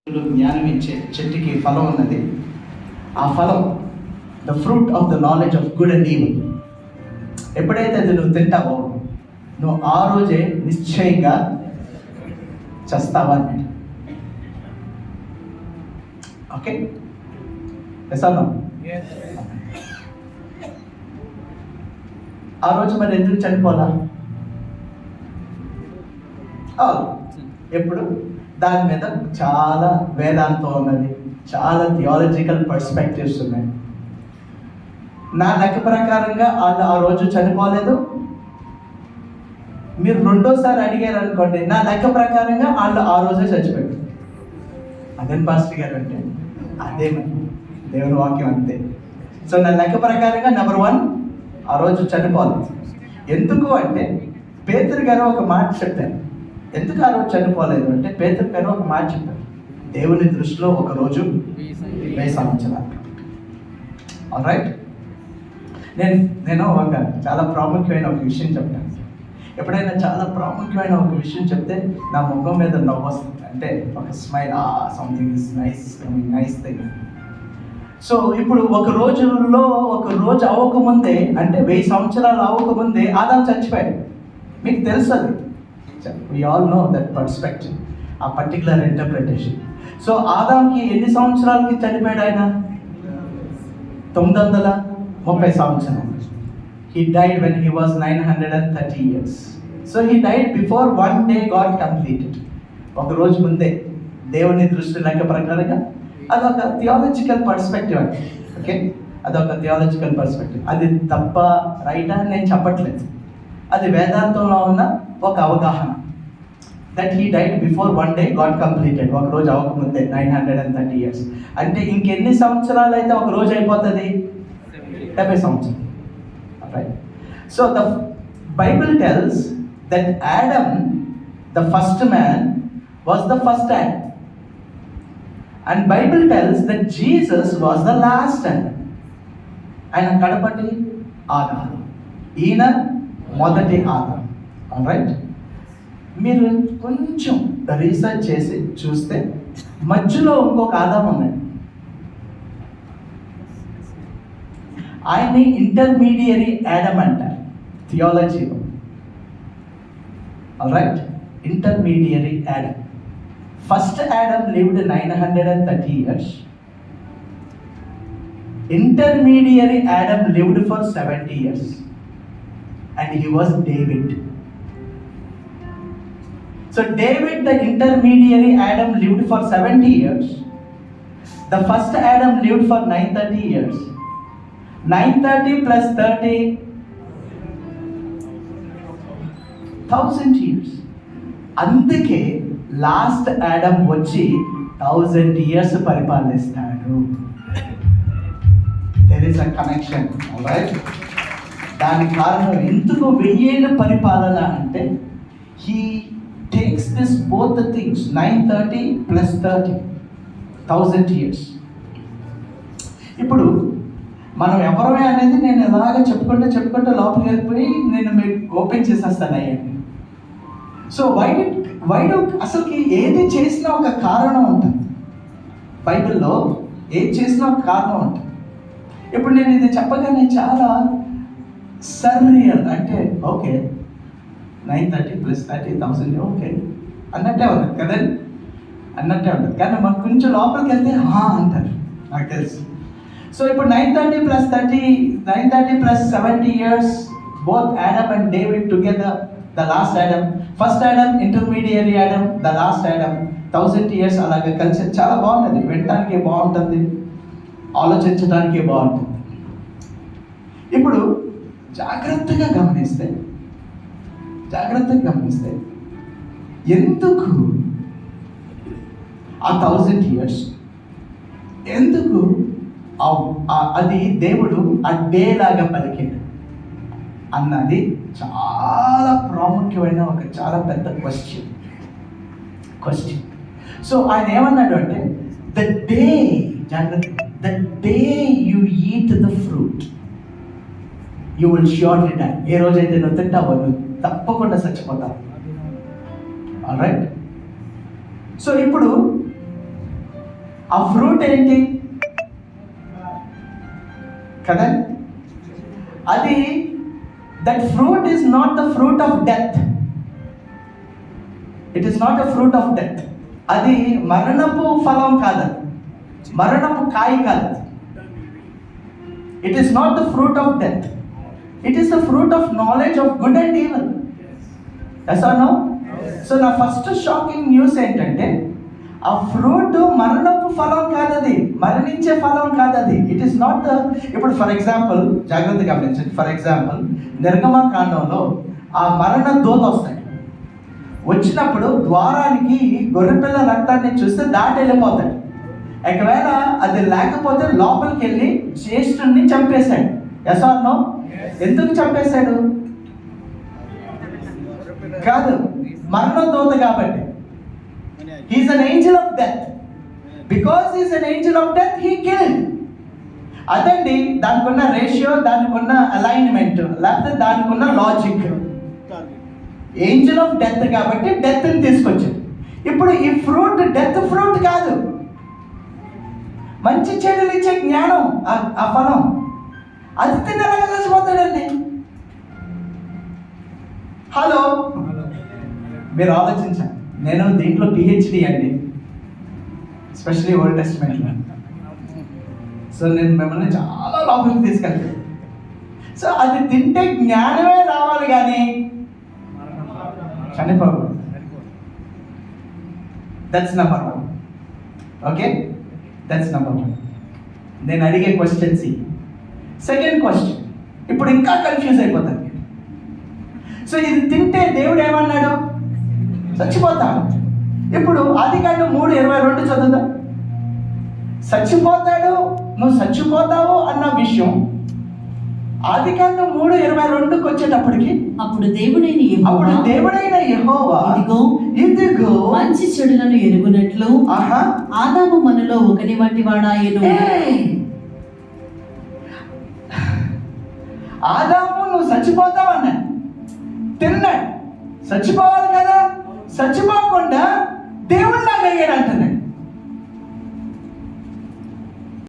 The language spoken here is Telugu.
జ్ఞానం ఇచ్చే చెట్టుకి ఫలం ఉన్నది. ఆ ఫలం the fruit of the knowledge of good and evil. ఎప్పుడైతే అది నువ్వు తింటావో నువ్వు ఆ రోజే నిశ్చయంగా చస్తావా అన్నాడు. ఓకే, ఎసాను ఆ రోజు మరి ఎందుకు చనిపోలా? ఎప్పుడు దాని మీద చాలా వేదాంతం ఉన్నది, చాలా థియాలజికల్ పర్స్పెక్టివ్స్ ఉన్నాయి. నా లెక్క ప్రకారంగా వాళ్ళు ఆ రోజు చనిపోలేదు. మీరు రెండోసారి అడిగారు అనుకోండి, నా లెక్క ప్రకారంగా వాళ్ళు ఆ రోజే చచ్చిపోయారు. అదే పాస్టర్ గారు అంటే అదే మరి దేవుని వాక్యం అంతే. సో నా లెక్క ప్రకారంగా నెంబర్ 1 ఆ రోజు చనిపోలేదు. ఎందుకు అంటే పేతురు గారు ఒక మాట చెప్పారు. ఎందుకు ఆ రోజు చనిపోలేదు అంటే పేతురు గారు ఒక మాట చెప్పారు, దేవుని దృష్టిలో ఒక రోజు 1000 సంవత్సరాలు. ఆల్రైట్, నేను ఒక చాలా ప్రాముఖ్యమైన ఒక విషయం చెప్తాను. ఎప్పుడైనా చాలా ప్రాముఖ్యమైన ఒక విషయం చెప్తే నా ముఖం మీద నవ్వు వస్తుంది, అంటే ఒక smile, something is nice thing. So ఇప్పుడు ఒక రోజు అవ్వకముందే, అంటే 1000 సంవత్సరాలు అవ్వకముందే ఆదాము చచ్చిపోయాడు. మీకు తెలుసు అది. We all know that perspective, ఆ పర్టికులర్ ఇంటర్ప్రిటేషన్. సో ఆదాంకి ఎన్ని సంవత్సరాలకి చనిపోయాడు ఆయన? 930 సంవత్సరాలు. He died when he was 930 years. So he died before one day God completed. ఒక రోజు ముందే దేవుని దృష్టి లెక్క ప్రకారంగా అదొక థియాలజికల్ పర్స్పెక్టివ్ అండి. ఓకే, అదొక థియాలజికల్ పర్స్పెక్టివ్. అది తప్ప రైటా నేను చెప్పట్లేదు, అది వేదాంతంలో ఉన్న ఒక అవగాహన. That he died before one day God completed. ఒక రోజు అవ్వకముందే 930 years. అంటే ఇంకెన్ని సంవత్సరాలు అయితే ఒక రోజు అయిపోతుంది? 70 సంవత్సరాలు. Right. So the Bible tells that Adam, the first man, was the first Adam. And Bible tells that Jesus was the last Adam. ఆయన కడపటి ఆదాము, ఈయన మొదటి ఆదాము. ఆల్రైట్, మీరు కొంచెం రీసెర్చ్ చేసి చూస్తే మధ్యలో ఇంకొక ఆదాము ఉన్నాడు. ఆయన్ని ఇంటర్మీడియరీ యాడమ్ అంటారు థియాలజీలో. Alright, intermediary Adam. First Adam lived 930 years. Intermediary Adam lived for 70 years. And he was David. So David, the intermediary Adam, lived for 70 years. The first Adam lived for 930 years. 930 plus 30, 1000 years. అందుకే లాస్ట్ ఆడమ్ వచ్చి 1000 years పరిపాలిస్తాడు. There is a connection. Alright? దాని కారణం ఎందుకు 1000 ఏళ్ళ పరిపాలన అంటే he takes this both the things, 930 plus 30, 1000 years. ఇప్పుడు మనం ఎవరమే అనేది నేను ఎలాగ చెప్పుకుంటూ లోపలికి వెళ్ళిపోయి నేను మీకు ఓపెన్ చేసేస్తాను అయ్యండి. సో వై డు అసలుకి ఏది చేసినా ఒక కారణం ఉంటుంది. బైబిల్లో ఏది చేసినా ఒక కారణం ఉంటుంది. ఇప్పుడు నేను ఇది చెప్పగానే చాలా సర్రియల్, అంటే ఓకే 930 plus 30, 1000, ఓకే అన్నట్టే ఉంటుంది కదండి, అన్నట్టే ఉంటుంది. కానీ మాకు కొంచెం లోపలికి వెళ్తే అంటారు, నాకు తెలుసు. సో ఇప్పుడు 930 plus 70 years, both Adam and David together, the last Adam. First Adam, intermediary Adam, the last Adam, 1000 years అలాగే కలిసి చాలా బాగున్నది. వినటానికి బాగుంటుంది, ఆలోచించడానికి బాగుంటుంది. ఇప్పుడు జాగ్రత్తగా గమనిస్తే ఎందుకు ఆ 1000 years, ఎందుకు అది దేవుడు ఆ డే లాగా పలికాడు అన్నది చాలా ప్రాముఖ్యమైన ఒక చాలా పెద్ద క్వశ్చన్. సో ఆయన ఏమన్నాడు అంటే the day you eat the fruit you will surely die. ఏ రోజైతే నువ్వు తింటావో నువ్వు తప్పకుండా చచ్చిపోతావు. ఆల్రైట్. సో ఇప్పుడు ఆ ఫ్రూట్ ఏంటి కదా? అది that fruit is not the fruit of death. It is not the fruit of death. అది మరణపు ఫలం కాదు, మరణపు కాయ కాదు. It is not the fruit of death. It is the fruit of knowledge of good and evil. Yes or no? So నా ఫస్ట్ షాకింగ్ న్యూస్ ఏంటంటే, ఆ ఫ్రూట్ మరణపు ఫలం కాదది, మరణించే ఫలం కాదది. It is not the. ఇప్పుడు ఫర్ ఎగ్జాంపుల్ జాగ్రత్తగా గమనించండి. ఫర్ ఎగ్జాంపుల్ నిర్గమకాండంలో ఆ మరణ దూత వస్తాయి. వచ్చినప్పుడు ద్వారానికి గొర్రెపిల్ల రక్తాన్ని చూస్తే దాటి వెళ్ళిపోతాడు. ఒకవేళ అది లేకపోతే లోపలికి వెళ్ళి జ్యేష్ఠుడిని చంపేశాడు. Yes or no? ఎందుకు చంపేశాడు? కాదు, మరణ దూత కాబట్టి. He is an angel of death. Because he is an angel of death, he killed. అదండి దానికి ఉన్న రేషియో, దానికి ఉన్న అలైన్మెంట్, లేకపోతే దానికి ఉన్న లాజిక్. ఏంజల్ ఆఫ్ డెత్ కాబట్టి డెత్ని తీసుకొచ్చాడు. ఇప్పుడు ఈ ఫ్రూట్ డెత్ ఫ్రూట్ కాదు, మంచి చెడులు ఇచ్చే జ్ఞానం ఆ ఫలం. అది తిన్నలాగా చచ్చిపోతాడండి. హలో, మీరు ఆలోచించండి. నేను దీంట్లో పిహెచ్డి అండి, ఎస్పెషలీ ఓల్డ్ టెస్ట్మెంట్లో. సో నేను మిమ్మల్ని చాలా లోపలికి తీసుకెళ్తాను. సో అది తింటే జ్ఞానమే రావాలి కానీ చనిపోకూడదు. That's number 1. Okay, that's number 1. నేను అడిగే క్వశ్చన్ సి. సెకండ్ క్వశ్చన్, ఇప్పుడు ఇంకా కన్ఫ్యూజ్ అయిపోతాను. సో ఇది తింటే దేవుడు ఏమన్నాడు? చచ్చిపోతాడు. ఇప్పుడు ఆదికాండం 3:22 చదువుదా. చచ్చిపోతాడు, నువ్వు చచ్చిపోతావు అన్న విషయం ఆదికాండం 3:22 వచ్చేటప్పటికి, అప్పుడు దేవుడైన యెహోవా ఇదిగో మంచి చెడులను ఎరుగునట్లు ఆదాము మనలో ఒకని వంటి వాడాయెను. ఆదాము నువ్వు చచ్చిపోతావు అన్నాడు, తిన్నాడు. చచ్చిపోవాలి కదా, చచ్చిపోకుండా దేవుడిలాగా అయ్యాడు అంటున్నాడు.